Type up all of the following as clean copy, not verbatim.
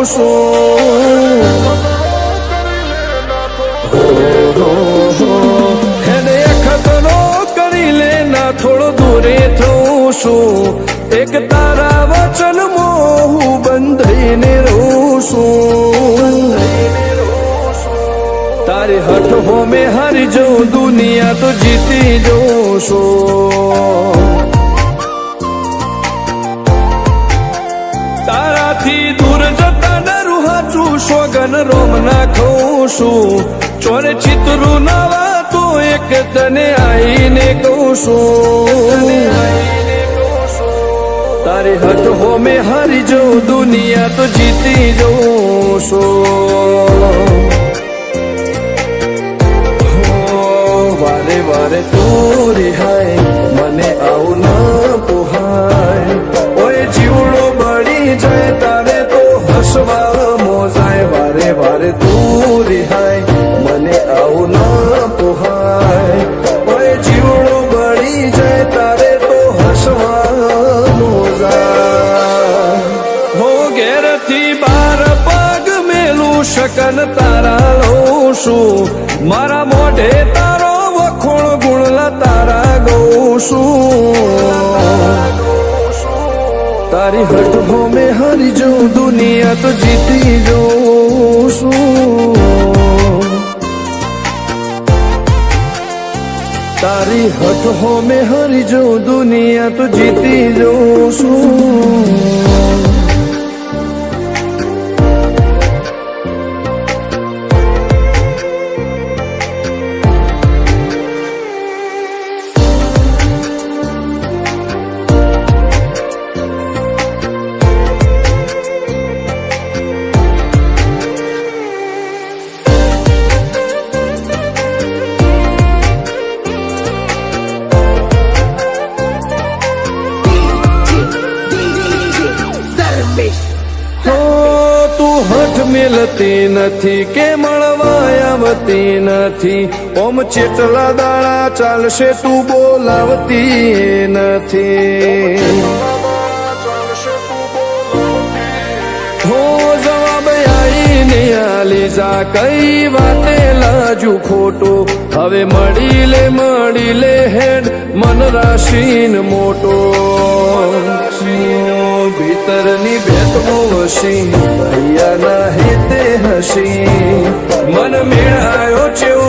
છું એને ખતરો કરી લે ના થોડો દૂરે થઉં છું એક તારા વચનમાં હું બંધાઈને રહું છું તારી હઠ હોમે હારી જઉં દુનિયા તો જીતી જઉં છું તારાથી દૂર જતા ડરું હાચું સોગન રોમ ના ખઉં છું ચોરે ચિતરું નવા તો એક તને આઈને કહું છું તારી હઠ હોમે હારી જઉં દુનિયા તો જીતી જઉં છું વારે વારે તું રિહાય મને આવું ન પોહાય ઓય જીવડો બળી જાય તારે તો હસવા મોજાય વારે વારે તું રિહાય મને આવું ન પોહાય ઓય જીવડો બળી જાય તારે તો હસવા મોજાય હો ઘેરથી બાર પગ મેલું શકન તારા લઉં છું મારા મોઢે તારો વખોણ ગુણલા તારા ગઉં છું તારી હઠ હોમે હારી જઉં દુનિયા તો જીતી જઉં છું તારી હઠ હોમે હારી જઉં દુનિયા તો જીતી જઉં છું તું હઠ મેલતી નથી કે મળવા આવતી નથી ઓમ ચેટલા દાડા ચાલશે તું બોલાવતી નથી હો જવાબ આઈને આલી જા કઈ વાતે લાજુ ખોટો હવે મળી લે હેડ મન રાશીન મોટો ભીતરની ભેટમો હસી ભૈયા ના હેતે હસી મન મેળાયો ચેવો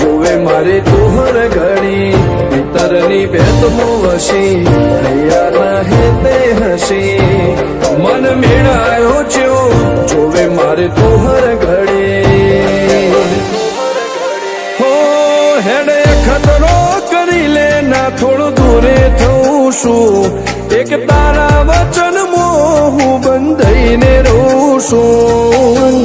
જોવે મારે તુહર ઘડી ભીતરની ભેટમો હસી ભૈયા ના હેતે હસી મન મેળાયો ચેવો જોવે મારે તુહર ઘડી હો હેડે ખતરો કરી લે ના થોડું દૂરે થઉં છું એક તારા વચનમાં હું બંધાઈને રહું છું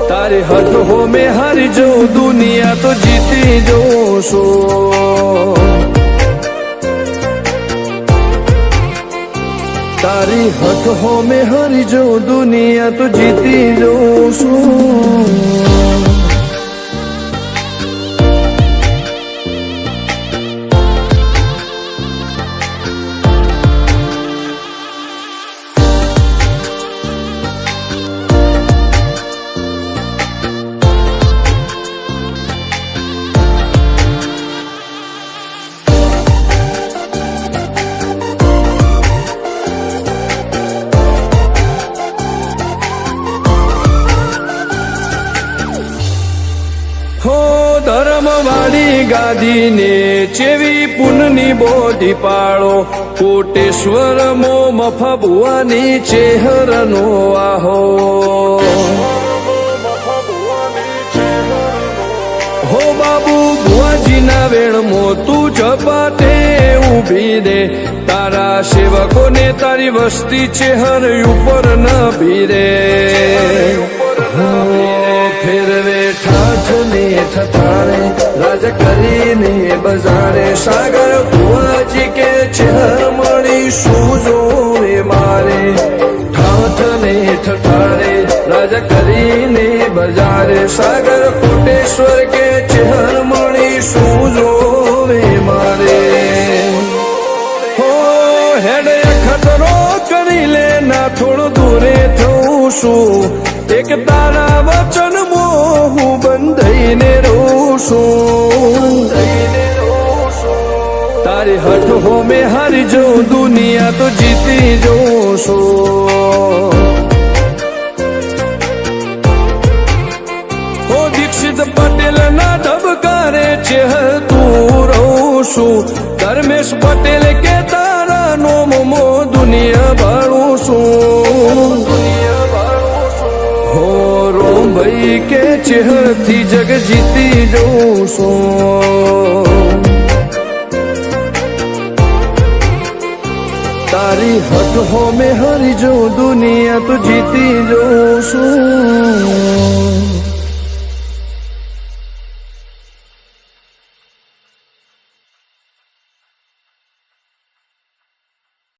તારી હઠ હોમે હારી જઉં દુનિયા તો જીતી જઉં છું તારી હઠ હોમે હારી જઉં દુનિયા તો જીતી જઉં છું હો ધર્મવાળી ગાદીને ચેવી પુનની બોધી પાળો કોટેશ્વર મો મફા ભુવાની ચેહરનો આહો હો બાબુ ભુવાજીના વેણમો તું ઝપાટે ઊભી દે તારા સેવકોને તારી વસ્તી ચેહર ઉપર ન ભીરે ફેરવે ઠાઠ ને ઠઠાણે રાજ કરીને બજારે સાગર ભુવાજી કે ચેહર મળી શું જોવે મારે ઠાઠ ને ઠઠાણે રાજ કરીને બજારે સાગર કોટેશ્વર કે ચેહર મળી શું જોવે મારે હો હેડે ખતરો કરી લે ના થોડું દૂરે છું એક તારા વચન હું બંધાઈને રહું છું તારી હઠ હો મેં હારી જઉં દુનિયા તો જીતી જઉં છું હો દીક્ષિત પટેલ ના ધબકારે છે તું રહું છું ધર્મેશ પટેલ કે તારા નોમો દુનિયા ભાળું છું હો રોમ ભાઈ કે ચેહથી જગ જીતી જઉં છું તારી હદ હો મેં હારી જઉં દુનિયા તો જીતી જઉં છું